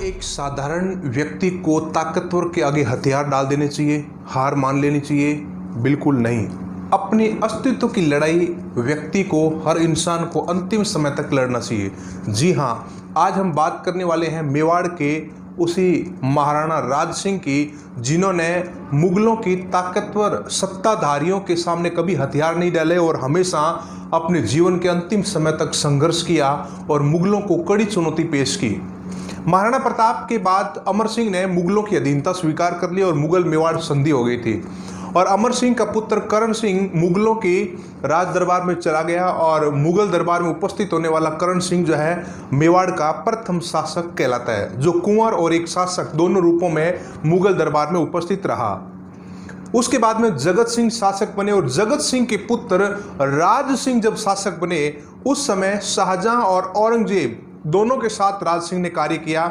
एक साधारण व्यक्ति को ताकतवर के आगे हथियार डाल देने चाहिए, हार मान लेनी चाहिए? बिल्कुल नहीं। अपने अस्तित्व की लड़ाई व्यक्ति को, हर इंसान को अंतिम समय तक लड़ना चाहिए। जी हाँ, आज हम बात करने वाले हैं मेवाड़ के उसी महाराणा राज सिंह की, जिन्होंने मुगलों की ताकतवर सत्ताधारियों के सामने कभी हथियार नहीं डाले और हमेशा अपने जीवन के अंतिम समय तक संघर्ष किया और मुगलों को कड़ी चुनौती पेश की। महाराणा प्रताप के बाद अमर सिंह ने मुगलों की अधीनता स्वीकार कर ली और मुगल मेवाड़ संधि हो गई थी। और अमर सिंह का पुत्र करण सिंह मुगलों की राज दरबार में चला गया और मुगल दरबार में उपस्थित होने वाला करण सिंह जो है मेवाड़ का प्रथम शासक कहलाता है, जो कुंवर और एक शासक दोनों रूपों में मुगल दरबार में उपस्थित रहा। उसके बाद में जगत सिंह शासक बने और जगत सिंह के पुत्र राज सिंह जब शासक बने, उस समय शाहजहां और औरंगजेब दोनों के साथ राज सिंह ने कार्य किया।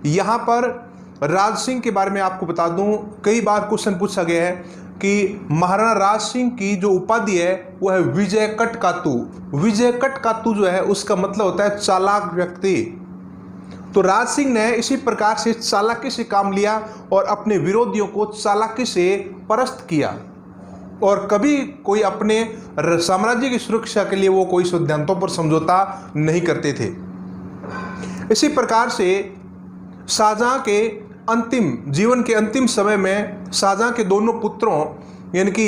यहाँ पर राज सिंह के बारे में आपको बता दूं, कई बार क्वेश्चन पूछा गया है कि महाराणा राज सिंह की जो उपाधि है वो है विजय कटकातु। विजय कटकातु जो है उसका मतलब होता है चालाक व्यक्ति। तो राज सिंह ने इसी प्रकार से चालाकी से काम लिया और अपने विरोधियों को चालाकी से परास्त किया और कभी कोई अपने साम्राज्य की सुरक्षा के लिए वो कोई सिद्धांतों पर समझौता नहीं करते थे। इसी प्रकार से शाहजहां के जीवन के अंतिम समय में शाहजहां के दोनों पुत्रों यानी कि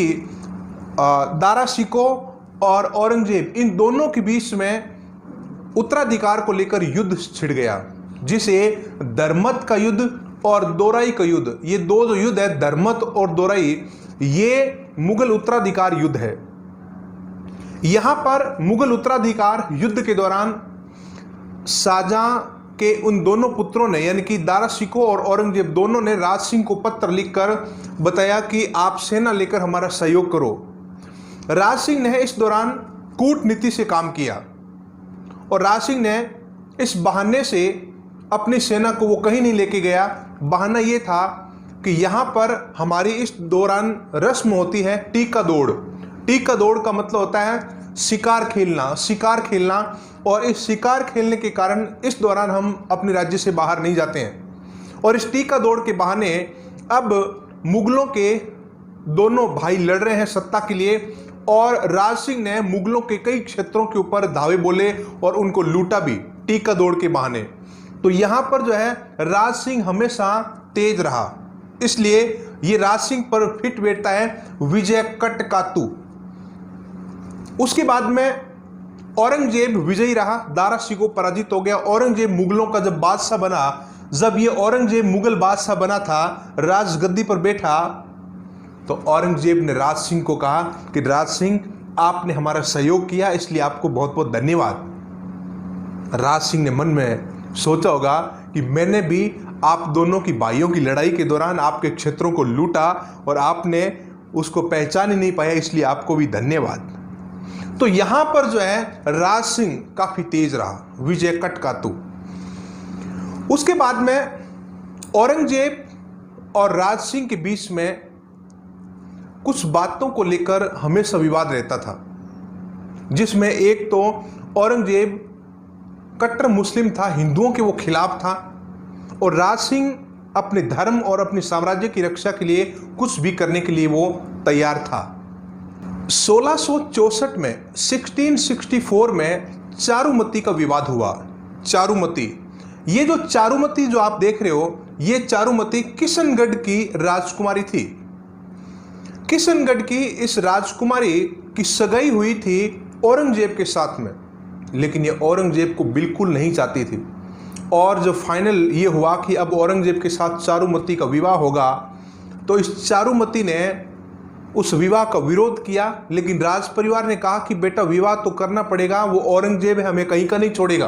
दारा शिकोह और औरंगजेब, इन दोनों के बीच में उत्तराधिकार को लेकर युद्ध छिड़ गया, जिसे धर्मत का युद्ध और दोराई का युद्ध, ये दो जो युद्ध है धर्मत और दोराई, ये मुगल उत्तराधिकार युद्ध है। यहां पर मुगल उत्तराधिकार युद्ध के दौरान शाहजहां के उन दोनों पुत्रों ने यानी कि दारा शिकोह और औरंगजेब दोनों ने राज सिंह को पत्र लिखकर बताया कि आप सेना लेकर हमारा सहयोग करो। राज सिंह ने इस दौरान कूटनीति से काम किया और राज सिंह ने इस बहाने से अपनी सेना को वो कहीं नहीं लेके गया। बहाना ये था कि यहाँ पर हमारी इस दौरान रस्म होती है टीका दौड़। टीका दौड़ का मतलब होता है शिकार खेलना और इस शिकार खेलने के कारण इस दौरान हम अपने राज्य से बाहर नहीं जाते हैं। और इस टीका दौड़ के बहाने अब मुगलों के दोनों भाई लड़ रहे हैं सत्ता के लिए और राज सिंह ने मुगलों के कई क्षेत्रों के ऊपर धावे बोले और उनको लूटा भी टीका दौड़ के बहाने। तो यहाँ पर जो है राज सिंह हमेशा तेज रहा, इसलिए ये राज सिंह पर फिट बैठता है विजय कटकातु। उसके बाद में औरंगजेब विजयी रहा, दारा शिकोह पराजित हो गया। औरंगजेब मुगलों का जब बादशाह बना, जब ये औरंगजेब मुगल बादशाह बना था, राजगद्दी पर बैठा, तो औरंगजेब ने राज सिंह को कहा कि राज सिंह, आपने हमारा सहयोग किया, इसलिए आपको बहुत बहुत धन्यवाद। राज सिंह ने मन में सोचा होगा कि मैंने भी आप दोनों की भाइयों की लड़ाई के दौरान आपके क्षेत्रों को लूटा और आपने उसको पहचान ही नहीं पाया, इसलिए आपको भी धन्यवाद। तो यहां पर जो है राज सिंह काफी तेज रहा, विजय कटकातु। उसके बाद में औरंगजेब और राज सिंह के बीच में कुछ बातों को लेकर हमेशा विवाद रहता था, जिसमें एक तो औरंगजेब कट्टर मुस्लिम था, हिंदुओं के वो खिलाफ था और राज सिंह अपने धर्म और अपने साम्राज्य की रक्षा के लिए कुछ भी करने के लिए वो तैयार था। 1664 में 1664 में चारुमती का विवाद हुआ। चारुमती, ये जो चारुमती जो आप देख रहे हो, ये चारुमती किशनगढ़ की राजकुमारी थी। किशनगढ़ की इस राजकुमारी की सगाई हुई थी औरंगजेब के साथ में, लेकिन ये औरंगजेब को बिल्कुल नहीं चाहती थी। और जब फाइनल ये हुआ कि अब औरंगजेब के साथ चारुमती का विवाह होगा, तो इस चारुमती ने उस विवाह का विरोध किया, लेकिन राज परिवार ने कहा कि बेटा विवाह तो करना पड़ेगा, वो औरंगजेब है, हमें कहीं का नहीं छोड़ेगा।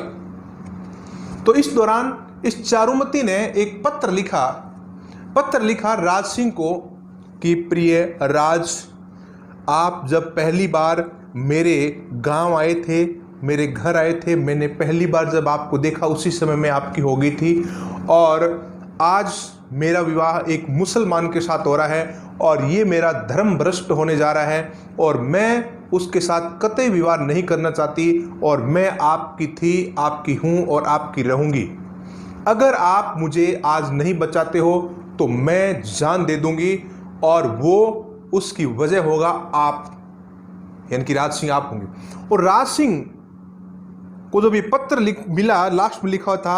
तो इस दौरान इस चारुमती ने एक पत्र लिखा राज सिंह को कि प्रिय राज, आप जब पहली बार मेरे गांव आए थे, मेरे घर आए थे, मैंने पहली बार जब आपको देखा उसी समय में आपकी हो गई थी और आज मेरा विवाह एक मुसलमान के साथ हो रहा है और ये मेरा धर्म भ्रष्ट होने जा रहा है और मैं उसके साथ कतई विवाह नहीं करना चाहती और मैं आपकी थी, आपकी हूँ और आपकी रहूँगी। अगर आप मुझे आज नहीं बचाते हो तो मैं जान दे दूंगी, और वो उसकी वजह होगा आप, यानी कि राज सिंह आप होंगे। और राज सिंह को जब ये पत्र मिला, लास्ट में लिखा था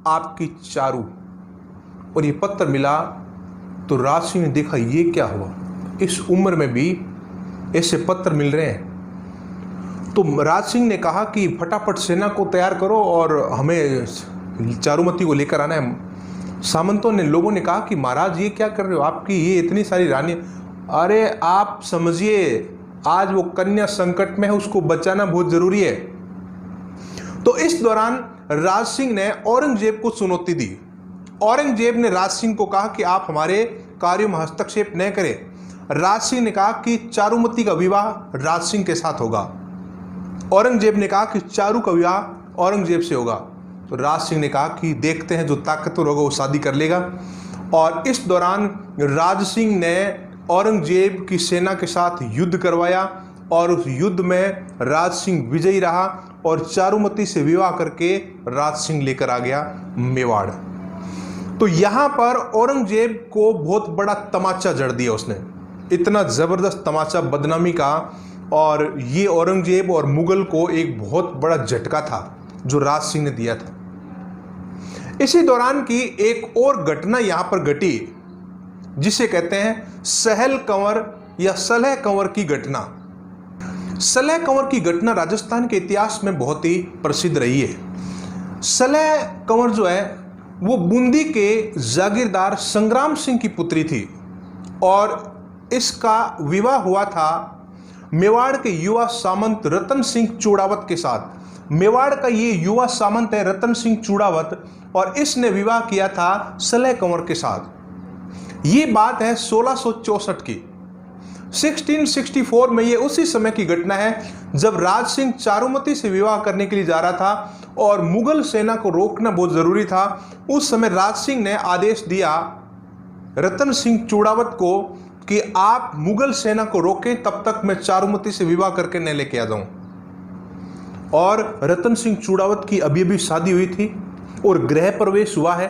आपकी चारू, और ये पत्र मिला तो राज सिंह ने देखा ये क्या हुआ, इस उम्र में भी ऐसे पत्र मिल रहे हैं। तो राज सिंह ने कहा कि फटाफट सेना को तैयार करो और हमें चारुमती को लेकर आना है। सामंतों ने, लोगों ने कहा कि महाराज ये क्या कर रहे हो, आपकी ये इतनी सारी रानी, अरे आप समझिए आज वो कन्या संकट में है, उसको बचाना बहुत जरूरी है। तो इस दौरान राज सिंह ने औरंगजेब को चुनौती दी। औरंगजेब ने राज सिंह को कहा कि आप हमारे कार्यों में हस्तक्षेप न करें। राज सिंह ने कहा कि चारुमती का विवाह राज सिंह के साथ होगा। औरंगजेब ने कहा कि चारू का विवाह औरंगजेब से होगा। तो राज सिंह ने कहा कि देखते हैं, जो ताकतवर होगा वो शादी कर लेगा। और इस दौरान राज सिंह ने औरंगजेब की सेना के साथ युद्ध करवाया, और उस युद्ध में राज सिंह विजयी रहा और चारुमती से विवाह करके राज सिंह लेकर आ गया मेवाड़। तो यहां पर औरंगजेब को बहुत बड़ा तमाचा जड़ दिया उसने, इतना जबरदस्त तमाचा बदनामी का। और ये औरंगजेब और मुगल को एक बहुत बड़ा झटका था जो राज सिंह ने दिया था। इसी दौरान की एक और घटना यहां पर घटी, जिसे कहते हैं सहल कंवर या सलह कंवर की घटना। सलह कंवर की घटना राजस्थान के इतिहास में बहुत ही प्रसिद्ध रही है। सलह कंवर जो है वो बूंदी के जागीरदार संग्राम सिंह की पुत्री थी, और इसका विवाह हुआ था मेवाड़ के युवा सामंत रतन सिंह चूड़ावत के साथ। मेवाड़ का ये युवा सामंत है रतन सिंह चूड़ावत, और इसने विवाह किया था सलह कंवर के साथ। ये बात है 1664 की। 1664 में ये उसी समय की घटना है जब राज सिंह चारुमती से विवाह करने के लिए जा रहा था और मुगल सेना को रोकना बहुत जरूरी था। उस समय राज सिंह ने आदेश दिया रतन सिंह चूड़ावत को कि आप मुगल सेना को रोकें, तब तक मैं चारुमती से विवाह करके न लेके आ जाऊं। और रतन सिंह चूड़ावत की अभी अभी शादी हुई थी और गृह प्रवेश हुआ है,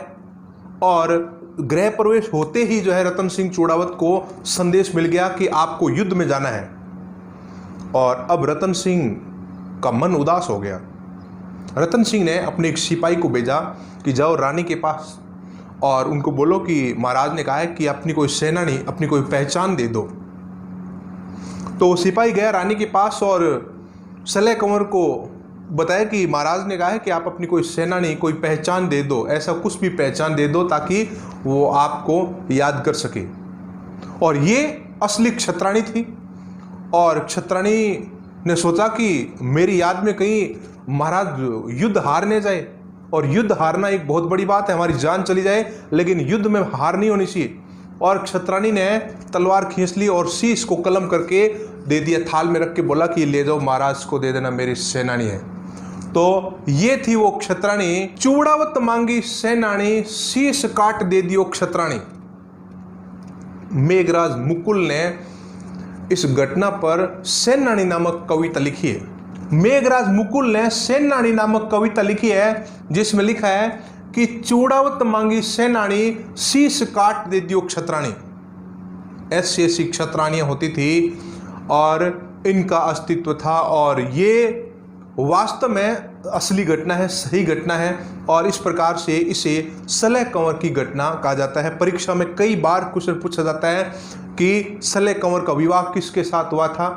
और गृह प्रवेश होते ही जो है रतन सिंह चूड़ावत को संदेश मिल गया कि आपको युद्ध में जाना है। और अब रतन सिंह का मन उदास हो गया। रतन सिंह ने अपने एक सिपाही को भेजा कि जाओ रानी के पास और उनको बोलो कि महाराज ने कहा है कि अपनी कोई सेनानी, अपनी कोई पहचान दे दो। तो वो सिपाही गया रानी के पास और सलह कंवर को बताया कि महाराज ने कहा है कि आप अपनी कोई सेनानी, कोई पहचान दे दो, ऐसा कुछ भी पहचान दे दो ताकि वो आपको याद कर सके। और ये असली क्षत्राणी थी, और क्षत्राणी ने सोचा कि मेरी याद में कहीं महाराज युद्ध हारने जाए, और युद्ध हारना एक बहुत बड़ी बात है, हमारी जान चली जाए, लेकिन युद्ध में हार नहीं होनी चाहिए। और क्षत्राणी ने तलवार खींच ली और शीश को कलम करके दे दिया, थाल में रख के बोला कि ले जाओ, महाराज को दे देना, मेरी सेनानी है। तो ये थी वो क्षत्राणी, चूड़ावत मांगी सेनानी, शीश काट दे दियो क्षत्राणी। मेघराज मुकुल ने इस घटना पर सेनानी नामक कविता लिखी है। मेघराज मुकुल ने सेनानी नामक कविता लिखी है जिसमें लिखा है कि चूड़ावत मांगी सेनानी, शीश काट दे दियो क्षत्राणी। ऐसी ऐसी क्षत्राणियां होती थी और इनका अस्तित्व था, और ये वास्तव में असली घटना है, सही घटना है, और इस प्रकार से इसे सलह कंवर की घटना कहा जाता है। परीक्षा में कई बार क्वेश्चन पूछा जाता है कि सलह कंवर का विवाह किसके साथ हुआ था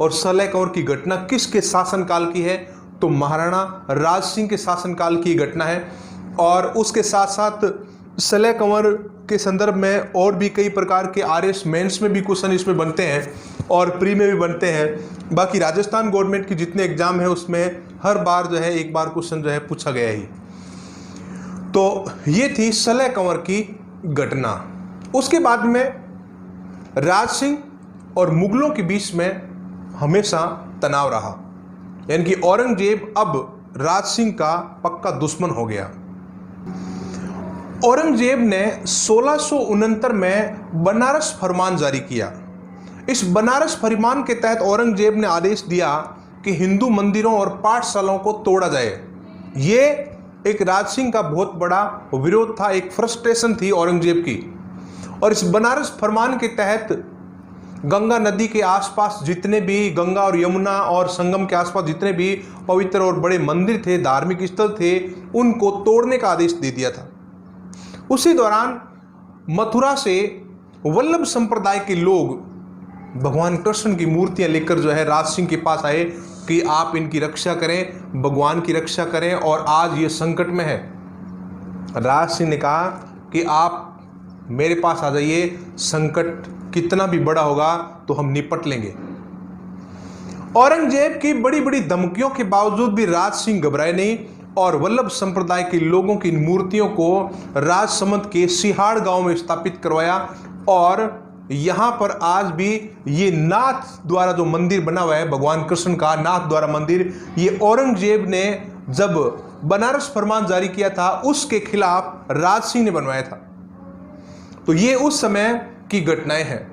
और सलह कंवर की घटना किसके शासनकाल की है। तो महाराणा राज सिंह के शासनकाल की घटना है, और उसके साथ साथ सलह कंवर के संदर्भ में और भी कई प्रकार के RS मेंस में भी क्वेश्चन इसमें बनते हैं और प्री में भी बनते हैं। बाकी राजस्थान गवर्नमेंट की जितने एग्जाम है उसमें हर बार जो है एक बार क्वेश्चन जो है पूछा गया ही। तो ये थी सलह कंवर की घटना। उसके बाद में राज सिंह और मुगलों के बीच में हमेशा तनाव रहा, यानी कि औरंगजेब अब राज सिंह का पक्का दुश्मन हो गया। औरंगजेब ने 1669 में बनारस फरमान जारी किया। इस बनारस फरमान के तहत औरंगजेब ने आदेश दिया कि हिंदू मंदिरों और पाठशालाओं को तोड़ा जाए। ये एक राज सिंह का बहुत बड़ा विरोध था, एक फ्रस्ट्रेशन थी औरंगजेब की। और इस बनारस फरमान के तहत गंगा नदी के आसपास जितने भी, गंगा और यमुना और संगम के आसपास जितने भी पवित्र और बड़े मंदिर थे, धार्मिक स्थल थे, उनको तोड़ने का आदेश दे दिया था। उसी दौरान मथुरा से वल्लभ संप्रदाय के लोग भगवान कृष्ण की मूर्तियां लेकर जो है राज सिंह के पास आए कि आप इनकी रक्षा करें, भगवान की रक्षा करें, और आज ये संकट में है। राज सिंह ने कहा कि आप मेरे पास आ जाइए, संकट कितना भी बड़ा होगा तो हम निपट लेंगे। औरंगजेब की बड़ी बड़ी धमकियों के बावजूद भी राज सिंह घबराए नहीं और वल्लभ संप्रदाय के लोगों की इन मूर्तियों को राजसमंद के सिहाड़ गांव में स्थापित करवाया। और यहां पर आज भी ये नाथ द्वारा जो मंदिर बना हुआ है, भगवान कृष्ण का नाथ द्वारा मंदिर, ये औरंगजेब ने जब बनारस फरमान जारी किया था उसके खिलाफ राज सिंह ने बनवाया था। तो ये उस समय की घटनाएं हैं।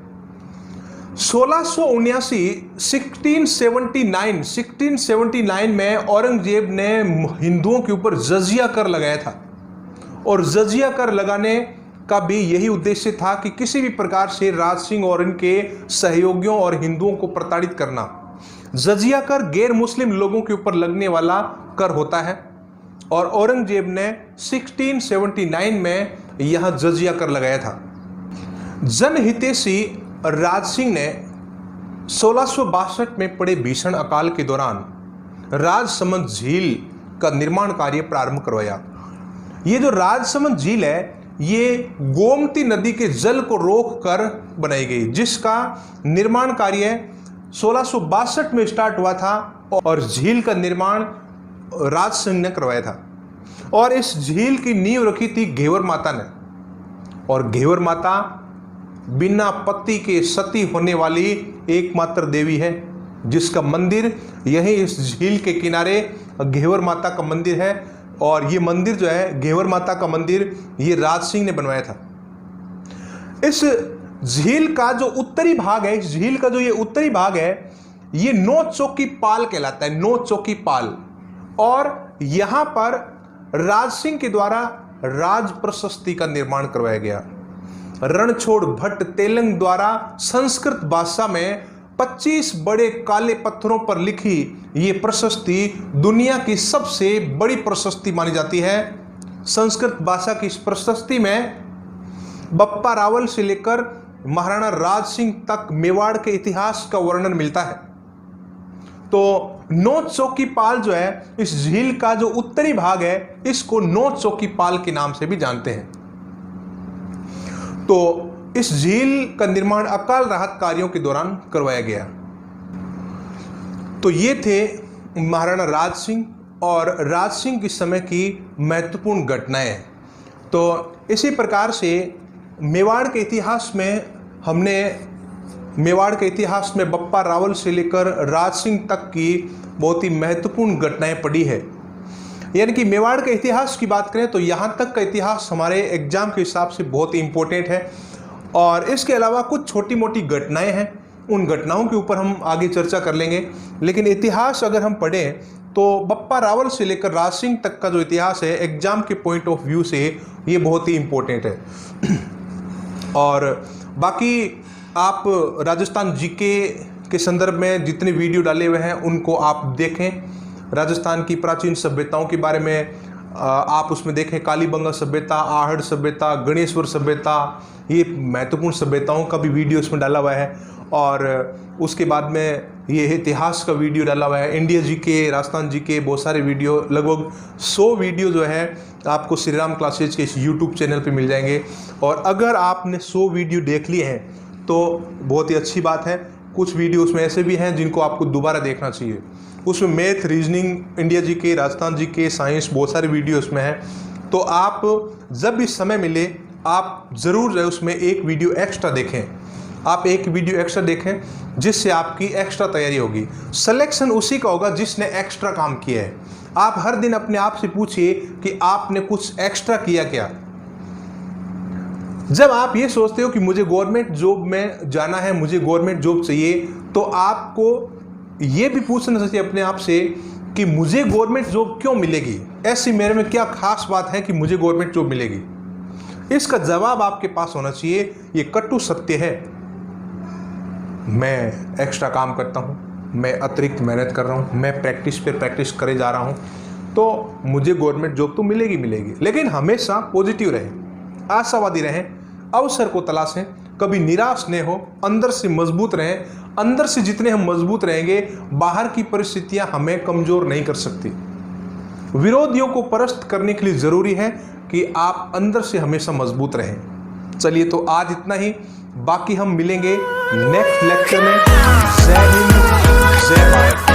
1679 में औरंगजेब ने हिंदुओं के ऊपर जजिया कर लगाया था। और जजिया कर लगाने का भी यही उद्देश्य था कि किसी भी प्रकार से राज सिंह और इनके सहयोगियों और हिंदुओं को प्रताड़ित करना। जजिया कर गैर मुस्लिम लोगों के ऊपर लगने वाला कर होता है और औरंगजेब ने 1679 में यह जजिया कर लगाया था। जनहितैषी राज सिंह ने 1662 में पड़े भीषण अकाल के दौरान राजसमंद झील का निर्माण कार्य प्रारंभ करवाया। ये जो राजसमंद झील है ये गोमती नदी के जल को रोककर बनाई गई, जिसका निर्माण कार्य 1662 में स्टार्ट हुआ था और झील का निर्माण राज सिंह ने करवाया था। और इस झील की नींव रखी थी घेवर माता ने। और घेवर माता बिना पति के सती होने वाली एकमात्र देवी है, जिसका मंदिर यही इस झील के किनारे घेवर माता का मंदिर है। और ये मंदिर जो है घेवर माता का मंदिर, ये राज सिंह ने बनवाया था। इस झील का जो उत्तरी भाग है, इस झील का जो ये उत्तरी भाग है, ये नौ चौकी पाल कहलाता है, नौ चौकी पाल। और यहां पर राज सिंह के द्वारा राज प्रशस्ति का निर्माण करवाया गया। रणछोड़ भट्ट तेलंग द्वारा संस्कृत भाषा में 25 बड़े काले पत्थरों पर लिखी ये प्रशस्ति दुनिया की सबसे बड़ी प्रशस्ति मानी जाती है। संस्कृत भाषा की इस प्रशस्ति में बप्पा रावल से लेकर महाराणा राज सिंह तक मेवाड़ के इतिहास का वर्णन मिलता है। तो नौ चौकी पाल जो है, इस झील का जो उत्तरी भाग है, इसको नौ चौकी पाल के नाम से भी जानते हैं। तो इस झील का निर्माण अकाल राहत कार्यों के दौरान करवाया गया। तो ये थे महाराणा राज सिंह और राज सिंह के समय की महत्वपूर्ण घटनाएं। तो इसी प्रकार से मेवाड़ के इतिहास में बप्पा रावल से लेकर राज सिंह तक की बहुत ही महत्वपूर्ण घटनाएं पढ़ी है। यानी कि मेवाड़ के इतिहास की बात करें तो यहाँ तक का इतिहास हमारे एग्जाम के हिसाब से बहुत ही इम्पोर्टेंट है। और इसके अलावा कुछ छोटी मोटी घटनाएं हैं, उन घटनाओं के ऊपर हम आगे चर्चा कर लेंगे। लेकिन इतिहास अगर हम पढ़ें तो बप्पा रावल से लेकर राज सिंह तक का जो इतिहास है, एग्जाम के पॉइंट ऑफ व्यू से ये बहुत ही इम्पोर्टेंट है। और बाकी आप राजस्थान जीके के संदर्भ में जितने वीडियो डाले हुए हैं उनको आप देखें। राजस्थान की प्राचीन सभ्यताओं के बारे में आप उसमें देखें, कालीबंगा सभ्यता, आहड़ सभ्यता, गणेश्वर सभ्यता, ये महत्वपूर्ण सभ्यताओं का भी वीडियो इसमें डाला हुआ है। और उसके बाद में ये इतिहास का वीडियो डाला हुआ है, इंडिया जीके, राजस्थान जीके, बहुत सारे वीडियो, लगभग 100 वीडियो जो है आपको श्री राम क्लासेज के इस यूट्यूब चैनल पे मिल जाएंगे। और अगर आपने 100 वीडियो देख लिए हैं तो बहुत ही अच्छी बात है। कुछ वीडियो उसमें ऐसे भी हैं जिनको आपको दोबारा देखना चाहिए। उसमें math, reasoning, India GK, Rajasthan GK, science, बहुत सारे वीडियो उसमें हैं। तो आप जब भी समय मिले आप ज़रूर जो है उसमें एक वीडियो एक्स्ट्रा देखें। आप एक वीडियो एक्स्ट्रा देखें जिससे आपकी एक्स्ट्रा तैयारी होगी। सिलेक्शन उसी का होगा जिसने एक्स्ट्रा काम किया है। आप हर दिन अपने आप से पूछिए कि आपने कुछ एक्स्ट्रा किया क्या। जब आप ये सोचते हो कि मुझे गवर्नमेंट जॉब में जाना है, मुझे गवर्नमेंट जॉब चाहिए, तो आपको ये भी पूछना चाहिए अपने आप से कि मुझे गवर्नमेंट जॉब क्यों मिलेगी, ऐसी मेरे में क्या खास बात है कि मुझे गवर्नमेंट जॉब मिलेगी। इसका जवाब आपके पास होना चाहिए, ये कटु सत्य है। मैं एक्स्ट्रा काम करता हूँ, मैं अतिरिक्त मेहनत कर रहा हूँ, मैं प्रैक्टिस पे प्रैक्टिस करे जा रहा हूँ, तो मुझे गवर्नमेंट जॉब तो मिलेगी मिलेगी। लेकिन हमेशा पॉजिटिव रहें, आशावादी रहें, अवसर को तलाशें, कभी निराश नहीं हो, अंदर से मजबूत रहें। अंदर से जितने हम मजबूत रहेंगे, बाहर की परिस्थितियां हमें कमजोर नहीं कर सकती। विरोधियों को परास्त करने के लिए जरूरी है कि आप अंदर से हमेशा मजबूत रहें। चलिए, तो आज इतना ही, बाकी हम मिलेंगे नेक्स्ट लेक्चर में। जय हिंद, जय भारत।